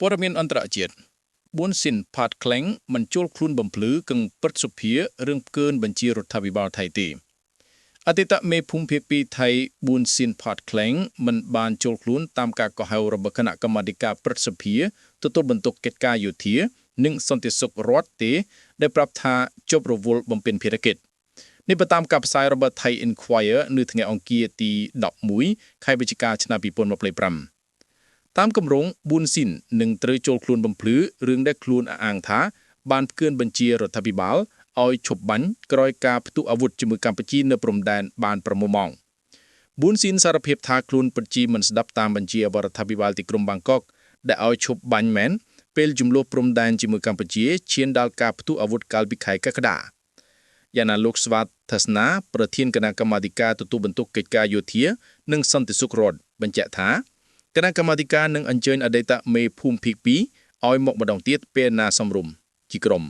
ព័ត៌មានអន្តរជាតិប៊ុនស៊ីនផាតក្លែងមិនចូលខ្លួនបំភ្លឺកឹងព្រឹទ្ធសភារឿងកើនបញ្ជារដ្ឋាភិបាលថៃទេអតីតមេភូមិភាគ2ថៃប៊ុនស៊ីនផាតក្លែងមិនបានចូលខ្លួនតាមការកោះហៅរបស់គណៈកម្មាធិការព្រឹទ្ធសភាទទួលបន្ទុកកិច្ចការយោធានិងសន្តិសុខរដ្ឋទេដែលប្រាប់ថាជប់រវល់បំពេញភារកិច្ចនេះបើតាមការផ្សាយរបស់ Thai Enquirer នៅថ្ងៃអង្គារទី11ខែវិច្ឆិកាឆ្នាំ2025តាមគម្រោងប៊ុនស៊ីននឹងត្រូវចូលខ្លួនបំភ្លឺរឿងដែលខ្លួនអះអាងថាបានផ្កើនបញ្ជារដ្ឋាភិបាលឲ្យឈប់បាញ់ក្រោយការផ្ទុះអាវុធជាមួយកម្ពុជានៅព្រំដែនបាន6ម៉ោងប៊ុនស៊ីនសារភាពថាខ្លួនពិតជាមិនស្ដាប់តាមបញ្ជារដ្ឋាភិបាលទីក្រុងបាងកកដែលឲ្យឈប់បាញ់មែនពេលចំនួនព្រំដែនជាមួយកម្ពុជាឈានដល់ការផ្ទុះអាវុធកាលពីខែកក្កដាយ៉ាងណាលោកស្វាតថាសនាប្រធានគណៈកម្មាធិការទទួលបន្ទុកកិច្ចការយោធានិងសន្តិសុខរដ្ឋបញ្ជាក់ថាគណៈកម្មាធិការនឹងអញ្ជើញអតីតមេភូមិភាគ2ឲ្យមកម្ដងទៀតពេលណាសមរម្យជាក្រុម